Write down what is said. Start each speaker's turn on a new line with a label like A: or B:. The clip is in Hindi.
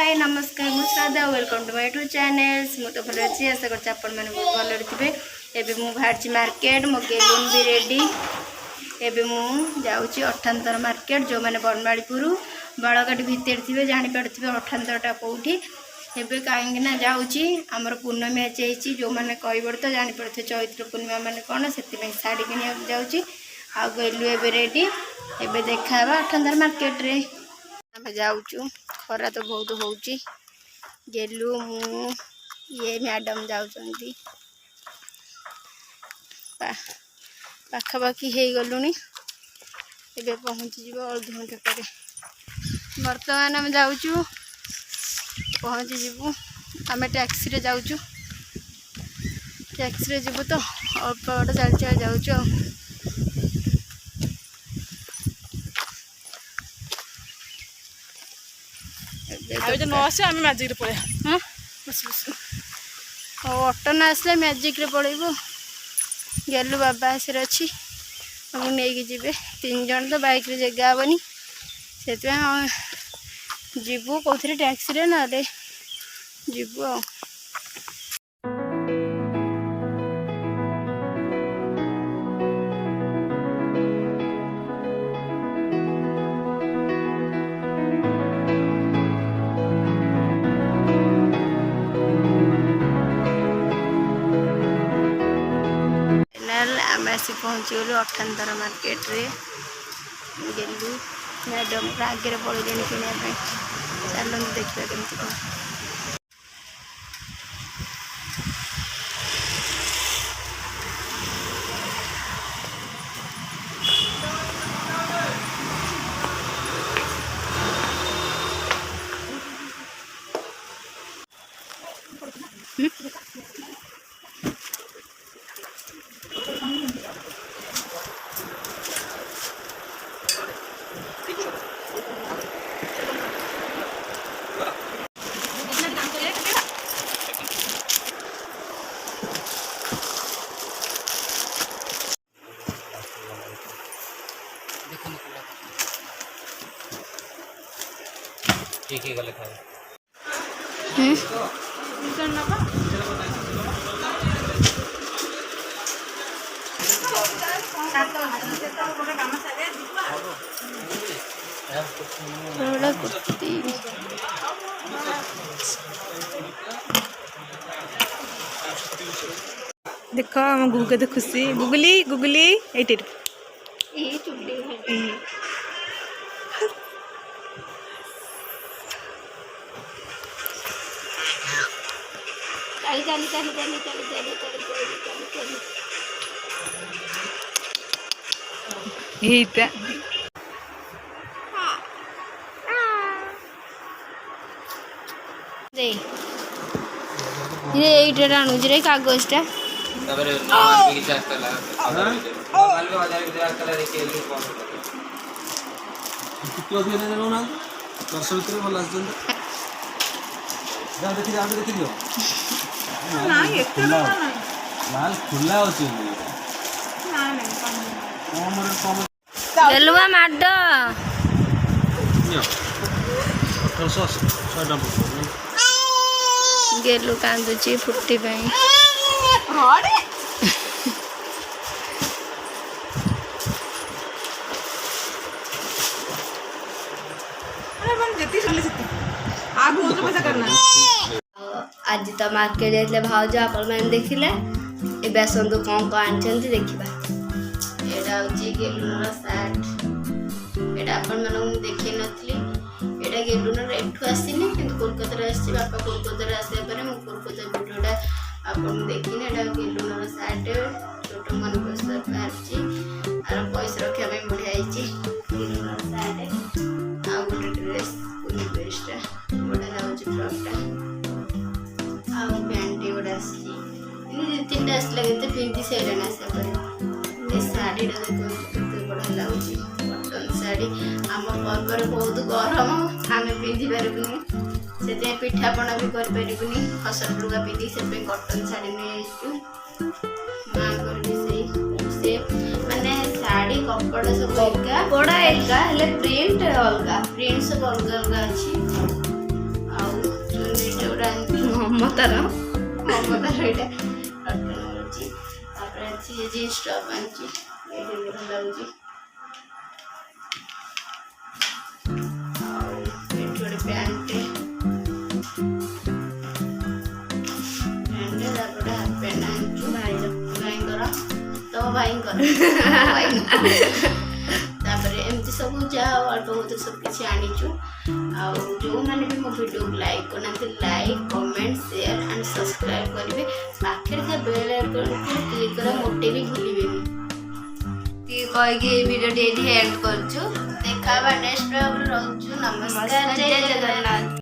A: हाय नमस्कार मु Shraddha welcome to my YouTube channels मु तो भल अच्छी आशा करते आपण मैंने बहुत भल थे। एबे मु बाहर मार्केट मो गेलुन भी रेडी। एबे मु जाऊँगी अठानतर मार्केट जो मैंने बनमाड़ीपुर बाड़काटी भितर थे जापे अठानतरटा कौटी। एबे कहीं जाऊँगी आमर पूर्णमी आज जो मैंने कह तो जापे चैत्र पूर्णिमा मान कौन से शाढ़ी किन जाऊँगी आ गेलु एबे रेडी। एबे देखा अठानतर मार्केट रे आम जाऊँ खरा तो बहुत होची। गेलु मु ये मैडम जाऊँगी पाखापाखि हो गलुनी एबे पहुँची जीव अर्ध घंटे पर। बर्तमान आम जाऊँ पहुँची जीवु आम टैक्सी रे जाऊँ टैक्सी रे जीवु तो अल्प बाट चल चल जाऊँ।
B: न आसे आम मैजिक रे पड़े
A: हाँ बस बस ऑटो न आसले मैजिक रे पड़ेबू। गेलु बाबा आसर अच्छी नहीं जीवे 3 जन तो बाइक रे जगह हेनी से जीवु कौन टैक्सी रे ना जीवु आ। आम आसी पहुँची गलु अठानतर मार्केट रे। गेलु मैडम आगे पड़े किनापी चलते देखा केमती कौन।
C: ठीक है गले खाए
B: देख आम गुगु के खुशी गुगली गुगली एट
A: चली चली चली चली चली चली चली चली
B: एटा
A: दे ये एटा राणु जे कागजटा
C: तबरे नॉर्मल भी चार कलर नॉर्मल भी बाजार में 4 कलर के लिए कौन
D: कितो भी ने ना वर्ष भीतर भल आछन जा देखि दियो
B: ना एटा ना
D: लाल खुला होची
B: ना ना
D: कम
A: गेलुआ माड
D: 1800 100
A: गेलु कांदुची फुट्टी पई
B: हड़े अरे मन जति चले जति आगु तो पैसा करना
A: आज तो मार्केट जाइले भाउज आपण मैंने देखिले ए बेसंतु कौन को आनछंती देखिबा। एडा होची गेलुनर शर्ट एडा आपण मानन देखि नथली एडा गेलुनर एठु आसीनी किंतु कोलकाता रे आसी बापा कोलकाता रे आसे परे मु कोलकाता वीडियोडा आपण देखिने एडा गेलुनर शर्ट छोटो मन पैसा पारची आर पैसा रखिया में बढ़िया आइची गेलुनर शर्ट आ गोटे ड्रेस कुनी ड्रेसटा बढ़िया लाउची फ्रॉकटा आ पैंट गोटा आसी इन 3टा आसला केते पिंकी सेडन आसे परे ए साड़ी रे देखो बढ़िया लाउची कॉटन साड़ी आम पर्व बहुत गरम आम पिंधि पारबुनि से पिठापना भी कर पारबुनि फसल लुगा पिंधि से कॉटन साड़ी नहीं माँ कर से माने साड़ी कपड़ा सब कपड़ा एका हेले प्रिंट अलगा प्रिंट सब अलग अलग अच्छी ମମତାର ଏଇଟା କଟନ ହେଉଛି। ତାପରେ ଅଛି ଜିନ୍ସ ଟପ୍ ଆଣିଛି, ଏଇଠି ଭଲ ଲାଗୁଛି। ଆଉ ଏଇଠି ଗୋଟେ ପ୍ୟାଣ୍ଟ, ତାପରେ ହାଫ ପ୍ୟାଣ୍ଟ ଆଣିଛୁ ଭାଇଙ୍କର, ତୋ ଭାଇଙ୍କର। ତାପରେ ଏମିତି ସବୁ ଯାହା ଅଳ୍ପ ବହୁତ ସବୁ କିଛି ଆଣିଛୁ। ଆଉ ଯେଉଁମାନେ ବି ମୋ ଭିଡ଼ିଓକୁ ଲାଇକ୍ କରୁନାହାନ୍ତି, like comment share and subscribe କରିବେ। ପାଖରେ ଥିବା ବେଲ୍ ଆଇକନ୍କୁ କ୍ଲିକ୍ କରିବା ମୋଟେ ବି ଭୁଲିବେନି। ଟିକେ କହିକି ଏଇ ଭିଡ଼ିଓଟି ଏଇଠି ଏଣ୍ଡ କରୁଛୁ। ଦେଖା ହେବା ନେକ୍ସଟ ବ୍ଲଗ୍ରେ। ରହୁଛୁ। ନମସ୍କାର, ଜୟ ଜଗନ୍ନାଥ।